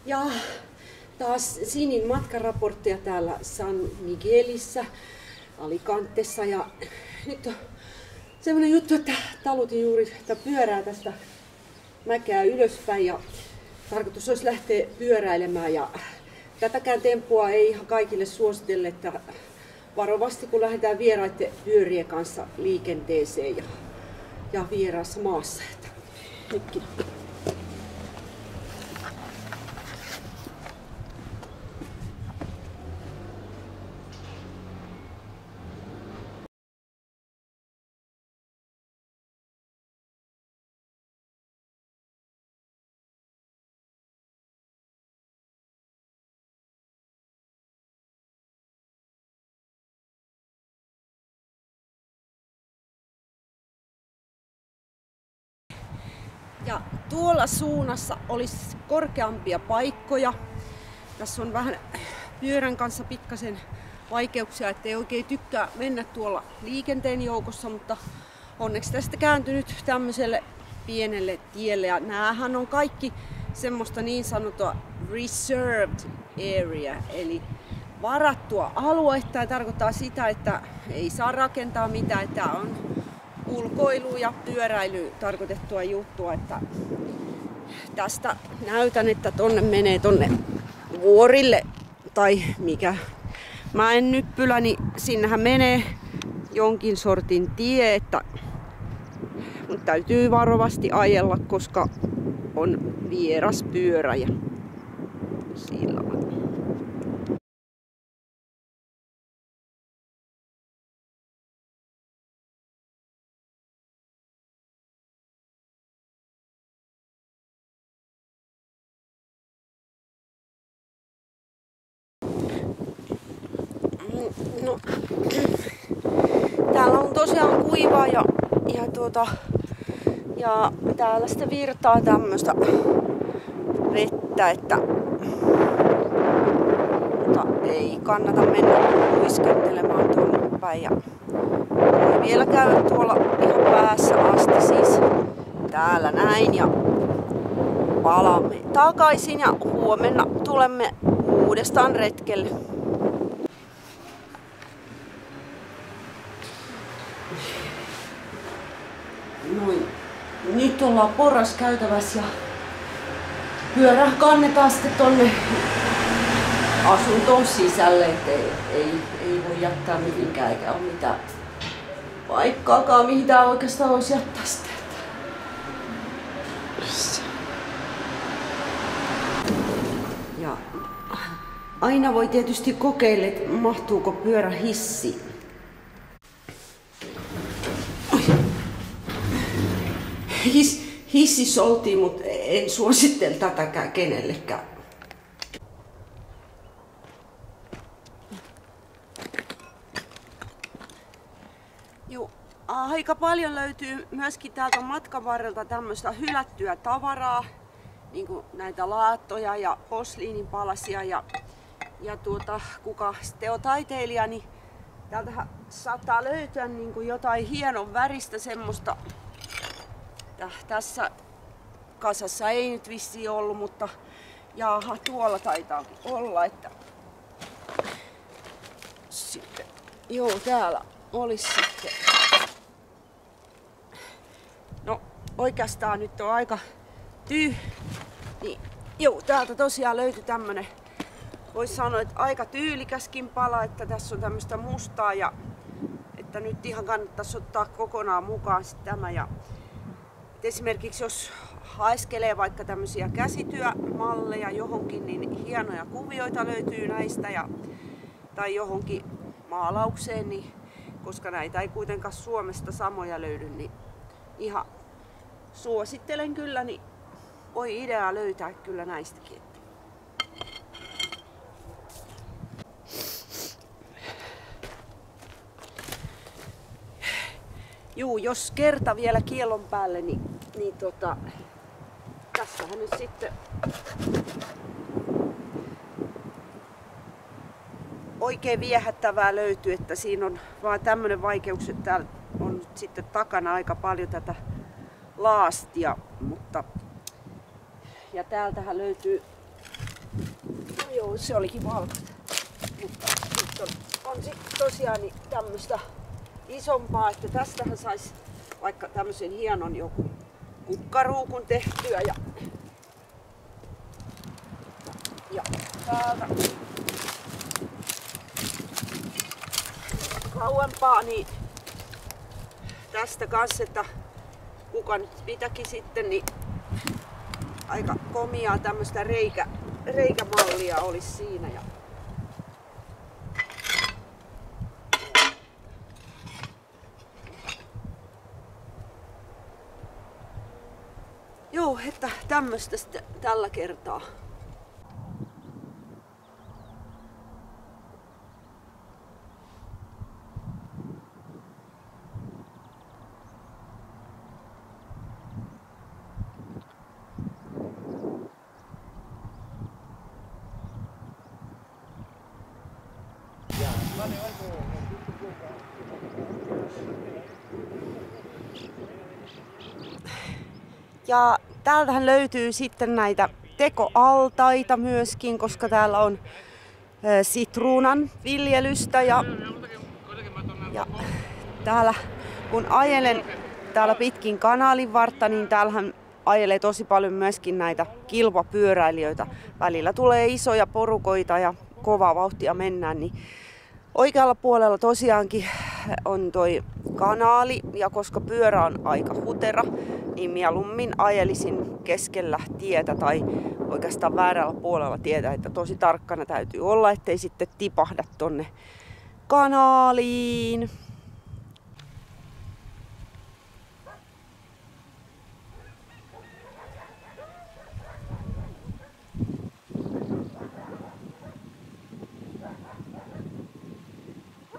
Ja taas Sinin matkaraporttia täällä San Miguelissä, Alicantessa. Ja nyt on semmoinen juttu, että talutin juuri pyörää tästä mäkeä ylöspäin ja tarkoitus olisi lähteä pyöräilemään. Ja tätäkään temppua ei ihan kaikille suositelle, että varovasti kun lähdetään vieraiden pyörien kanssa liikenteeseen ja vieraassa maassa. Nytkin. Ja tuolla suunnassa olisi korkeampia paikkoja. Tässä on vähän pyörän kanssa pikkasen vaikeuksia, ettei oikein tykkää mennä tuolla liikenteen joukossa, mutta onneksi tästä kääntynyt tämmöiselle pienelle tielle. Ja näähän on kaikki semmoista niin sanottua reserved area, eli varattua aluetta. Ja tarkoittaa sitä, että ei saa rakentaa mitään, että on ulkoilu ja pyöräily tarkoitettua juttua, että tästä näytän, että tonne menee tonne vuorille tai mikä mäen nyppylä, niin sinnehän menee jonkin sortin tie, että mun täytyy varovasti ajella, koska on vieras pyörä ja sillä lailla. No, täällä on tosiaan kuivaa ja täällä sitten virtaa tämmöistä vettä, että mutta ei kannata mennä uiskentelemaan tuonne päin. Ja voi vielä käydä tuolla ihan päässä asti, siis täällä näin, ja palaamme takaisin ja huomenna tulemme uudestaan retkelle. Noin. Nyt ollaan porraskäytävässä ja pyörä kannetaan sitten tonne asuntoon sisälle, ettei ei voi jättää mihinkään eikä ole mitään paikkaakaan, mihin tää oikeastaan voisi jättää sitä. Ja aina voi tietysti kokeilla, että mahtuuko pyörä hissiin. Hississä oltiin, mutta en suosittele tätäkään kenellekään. Joo, aika paljon löytyy myöskin täältä matkan varrelta tämmöistä hylättyä tavaraa, niin kuin näitä laattoja ja posliininpalasia ja kuka sitten on taiteilija, niin täältähän saattaa löytyä niin kuin jotain hienon väristä semmoista. Tässä kasassa ei nyt vissiin ollut, mutta jaha, tuolla taitaakin olla, että sitten, joo, täällä olisi sitten. No oikeastaan nyt on aika niin, joo, täältä tosiaan löytyi tämmönen, voisi sanoa, että aika tyylikäskin pala, että tässä on tämmöistä mustaa ja että nyt ihan kannattaisi ottaa kokonaan mukaan sitten tämä. Ja esimerkiksi jos haeskelee vaikka tämmöisiä käsityömalleja johonkin, niin hienoja kuvioita löytyy näistä tai johonkin maalaukseen, niin, koska näitä ei kuitenkaan Suomesta samoja löydy, niin ihan suosittelen kyllä, niin voi ideaa löytää kyllä näistäkin. Juu, jos kerta vielä kiellon päälle, niin tässähän nyt sitten oikein viehättävää löytyy, että siinä on vaan tämmöinen vaikeus, että täällä on sitten takana aika paljon tätä laastia, mutta ja täältähän löytyy No joo, se olikin valkoista. Mutta nyt on sitten tosiaan niin tämmöistä isompaa, että tästähän saisi vaikka tämmöisen hienon joku kukkaruukun tehtyä ja täältä kauempaa niin tästä kanssa, että kuka nyt mitäkin sitten, niin aika komiaa tämmöistä reikämallia olisi siinä. Joo, että tämmöistä sitten tällä kertaa. Ja täältähän löytyy sitten näitä tekoaltaita myöskin, koska täällä on sitruunan viljelystä ja täällä kun ajelen täällä pitkin kanaalin vartta, niin täällähän ajelee tosi paljon myöskin näitä kilpapyöräilijöitä. Välillä tulee isoja porukoita ja kovaa vauhtia mennään, niin oikealla puolella tosiaankin on toi kanaali, ja koska pyörä on aika hutera, niin mieluummin ajelisin keskellä tietä tai oikeastaan väärällä puolella tietä, että tosi tarkkana täytyy olla, ettei sitten tipahda tonne kanaaliin.